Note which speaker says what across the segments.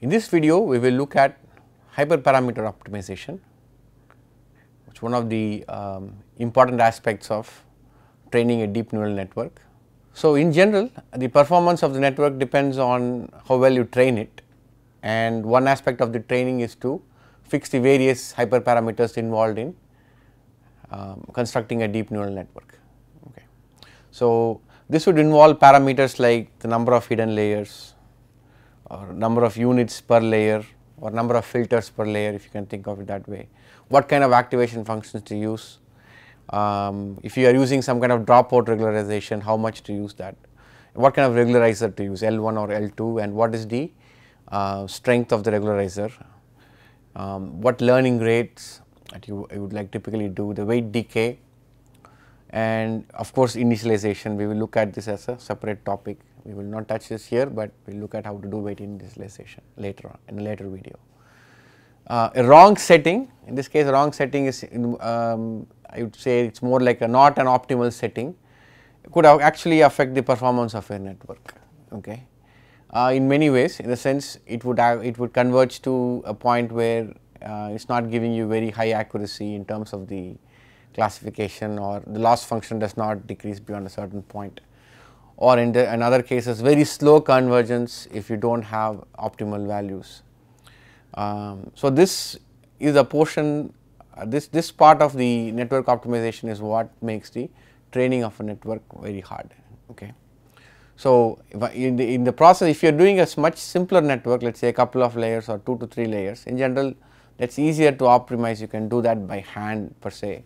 Speaker 1: In this video, we will look at hyperparameter optimization, which is one of the important aspects of training a deep neural network. So, in general, the performance of the network depends on how well you train it, and one aspect of the training is to fix the various hyperparameters involved in constructing a deep neural network. Okay. So, this would involve parameters like the number of hidden layers, or number of units per layer, or number of filters per layer, if you can think of it that way. What kind of activation functions to use? If you are using some kind of dropout regularization, how much to use that? What kind of regularizer to use, L1 or L2, and what is the strength of the regularizer? What learning rates that you would like typically do, the weight decay, and of course initialization. We will look at this as a separate topic. We will not touch this here, but we will look at how to do weight initialization later on in a later video. A wrong setting, in this case a wrong setting is I would say it is more like a not an optimal setting, could actually affect the performance of your network. Okay. In many ways, in the sense it would converge to a point where it is not giving you very high accuracy in terms of the classification, or the loss function does not decrease beyond a certain point, or in other cases very slow convergence if you do not have optimal values. So, this is a portion, this part of the network optimization is what makes the training of a network very hard. Okay. So, in the process, if you are doing a much simpler network, let us say a couple of layers or 2 to 3 layers, in general that is easier to optimize, you can do that by hand per se.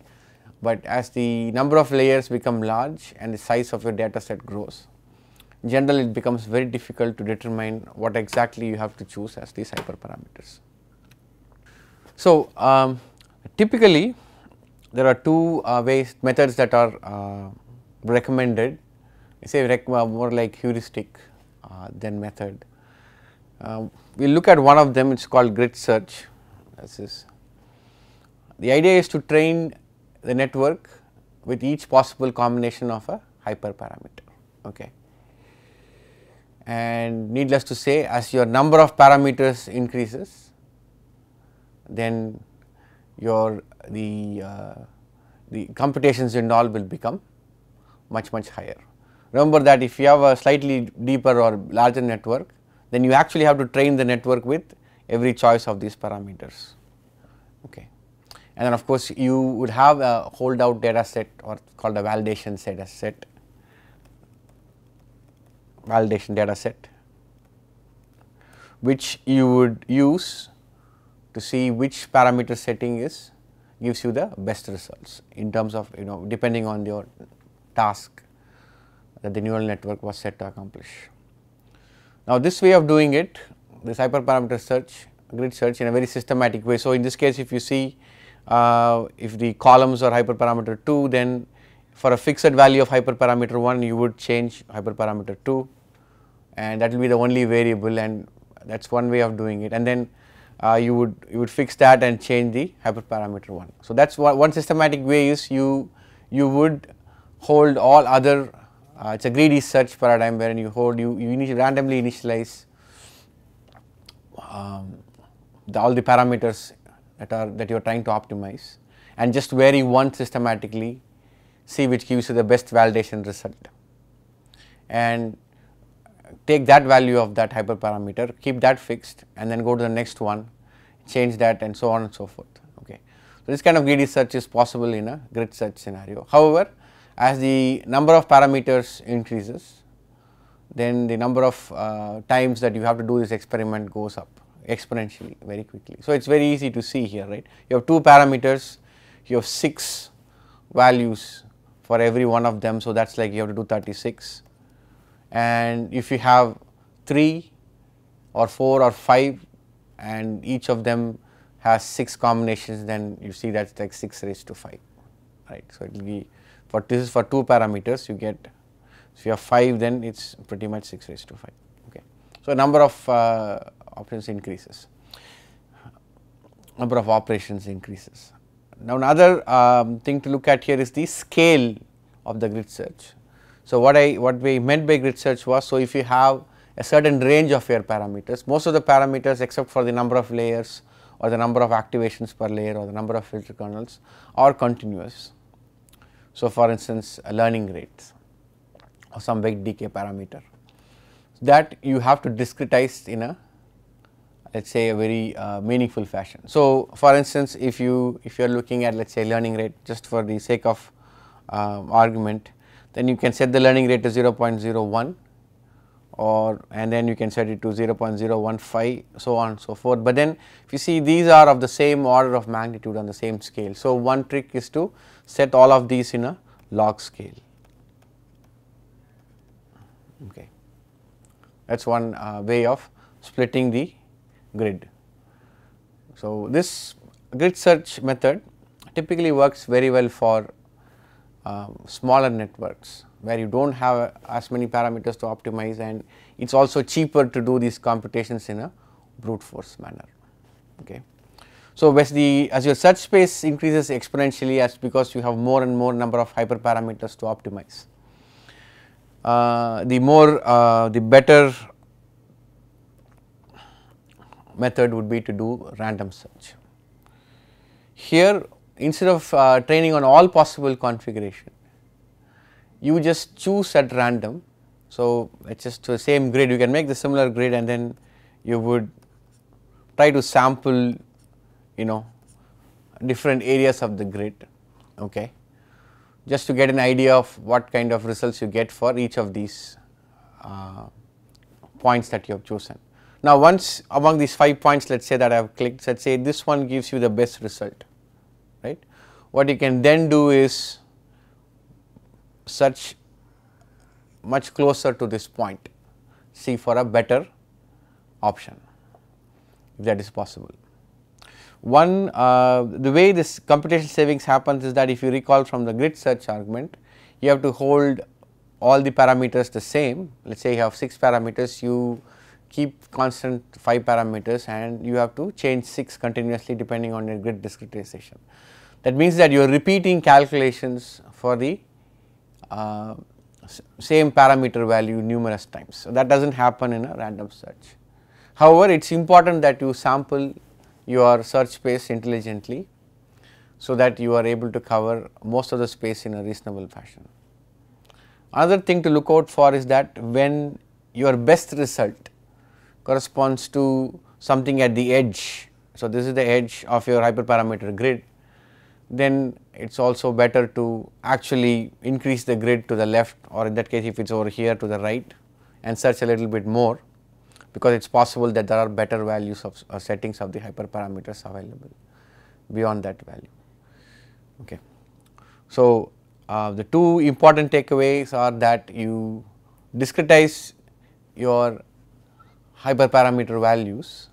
Speaker 1: But as the number of layers become large and the size of your data set grows, in general it becomes very difficult to determine what exactly you have to choose as these hyperparameters. So, typically there are two methods that are recommended, say more like heuristic than method. We will look at one of them, it is called grid search. The idea is to train the network with each possible combination of a hyperparameter. Okay. And needless to say, as your number of parameters increases, then the computations and all will become much higher. Remember that if you have a slightly deeper or larger network, then you actually have to train the network with every choice of these parameters. Okay. And then of course, you would have a holdout data set, or called a validation data set, which you would use to see which parameter setting gives you the best results in terms of, depending on your task that the neural network was set to accomplish. Now, this way of doing it, this hyperparameter search, grid search, in a very systematic way. So, in this case, if you see if the columns are hyperparameter 2, then for a fixed value of hyperparameter 1 you would change hyperparameter 2, and that will be the only variable, and that is one way of doing it, and then you would fix that and change the hyperparameter 1. So, that is one systematic way is you would hold all other, it is a greedy search paradigm wherein you randomly initialize all the parameters that you are trying to optimize, and just vary one systematically, see which gives you the best validation result, and take that value of that hyperparameter, keep that fixed, and then go to the next one, change that, and so on and so forth. Okay. So, this kind of greedy search is possible in a grid search scenario. However, as the number of parameters increases, then the number of times that you have to do this experiment goes up exponentially very quickly. So, it is very easy to see here, right. You have 2 parameters, you have 6 values for every one of them. So, that is like you have to do 36, and if you have 3 or 4 or 5 and each of them has 6 combinations, then you see that is like 6 raised to 5, right. So, it will be this is for 2 parameters you get, so if you have 5, then it is pretty much 6 raised to 5. Okay. So, number of options increases, number of operations increases. Now, another thing to look at here is the scale of the grid search. So, what we meant by grid search was, so if you have a certain range of your parameters. Most of the parameters except for the number of layers or the number of activations per layer or the number of filter kernels are continuous. So, for instance, a learning rate or some weight decay parameter that you have to discretize in a, let us say, a very meaningful fashion. So, for instance, if you are looking at, let us say, learning rate, just for the sake of argument, then you can set the learning rate to 0.01 and then you can set it to 0.015, so on and so forth. But then if you see, these are of the same order of magnitude on the same scale. So, one trick is to set all of these in a log scale. Okay. That is one way of splitting the grid. So, this grid search method typically works very well for smaller networks where you do not have as many parameters to optimize, and it is also cheaper to do these computations in a brute force manner. Okay. So, as your search space increases exponentially, as because you have more and more number of hyperparameters to optimize, the better method would be to do random search. Here, instead of training on all possible configuration, you just choose at random. So, it is just the same grid, you can make the similar grid and then you would try to sample different areas of the grid, okay, just to get an idea of what kind of results you get for each of these points that you have chosen. Now, once among these 5 points, let us say that I have clicked, let us say this one gives you the best result, right. What you can then do is search much closer to this point, see for a better option, if that is possible. The way this computation savings happens is that if you recall from the grid search argument, you have to hold all the parameters the same. Let us say you have 6 parameters, you keep constant 5 parameters and you have to change 6 continuously depending on your grid discretization. That means that you are repeating calculations for the same parameter value numerous times. So, that does not happen in a random search. However, it is important that you sample your search space intelligently, so that you are able to cover most of the space in a reasonable fashion. Another thing to look out for is that when your best result corresponds to something at the edge, so this is the edge of your hyperparameter grid, then it is also better to actually increase the grid to the left, or in that case if it is over here to the right, and search a little bit more, because it is possible that there are better values of settings of the hyperparameters available beyond that value. Okay. So, the two important takeaways are that you discretize your hyperparameter values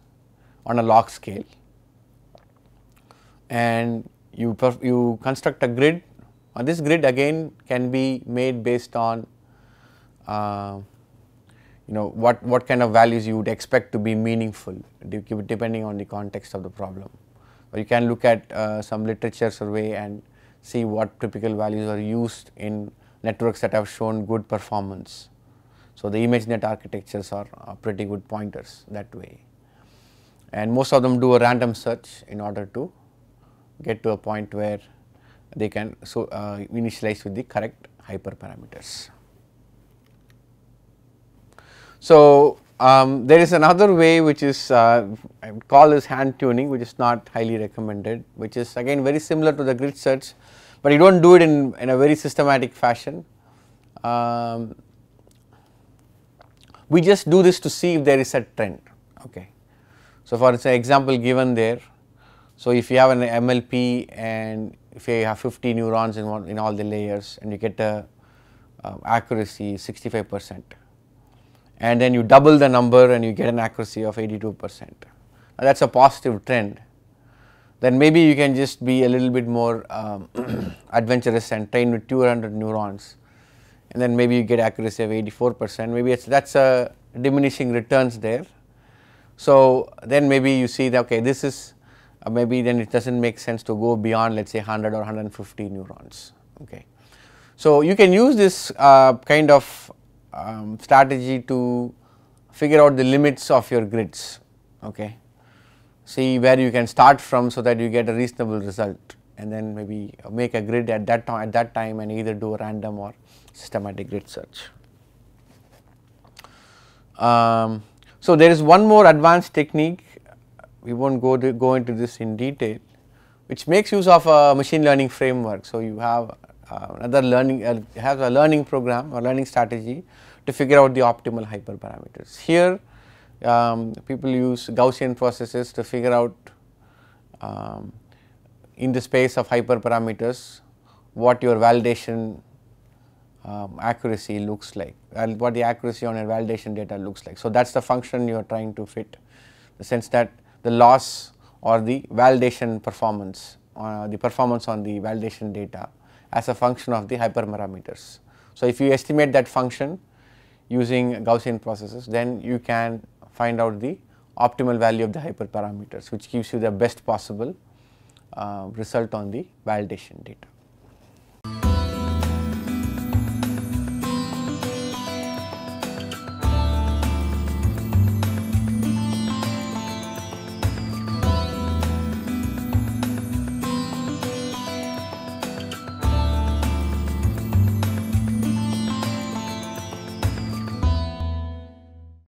Speaker 1: on a log scale, and you construct a grid. This grid again can be made based on what kind of values you would expect to be meaningful depending on the context of the problem. Or you can look at some literature survey and see what typical values are used in networks that have shown good performance. So, the ImageNet architectures are pretty good pointers that way, and most of them do a random search in order to get to a point where they can initialize with the correct hyperparameters. So, there is another way which is I would call this hand tuning, which is not highly recommended, which is again very similar to the grid search, but you do not do it in a very systematic fashion. We just do this to see if there is a trend. Okay. So, for example given there, so if you have an MLP and if you have 50 neurons in all the layers and you get a accuracy 65%, and then you double the number and you get an accuracy of 82%. Now, that is a positive trend. Then maybe you can just be a little bit more adventurous and train with 200 neurons, and then maybe you get accuracy of 84%. Maybe that is a diminishing returns there. So, then maybe you see that okay, this is maybe then it does not make sense to go beyond, let us say 100 or 150 neurons. Okay. So, you can use this kind of strategy to figure out the limits of your grids, okay. See where you can start from so that you get a reasonable result, and then maybe make a grid at that time and either do a random or systematic grid search. So there is one more advanced technique, we won't go into this in detail, which makes use of a machine learning framework. So you have another learning has a learning program or learning strategy to figure out the optimal hyperparameters. Here people use Gaussian processes to figure out in the space of hyperparameters what your validation accuracy looks like, what the accuracy on your validation data looks like. So that is the function you are trying to fit, the sense that the loss or the validation performance, the performance on the validation data as a function of the hyperparameters. So if you estimate that function using Gaussian processes, then you can find out the optimal value of the hyperparameters, which gives you the best possible result on the validation data.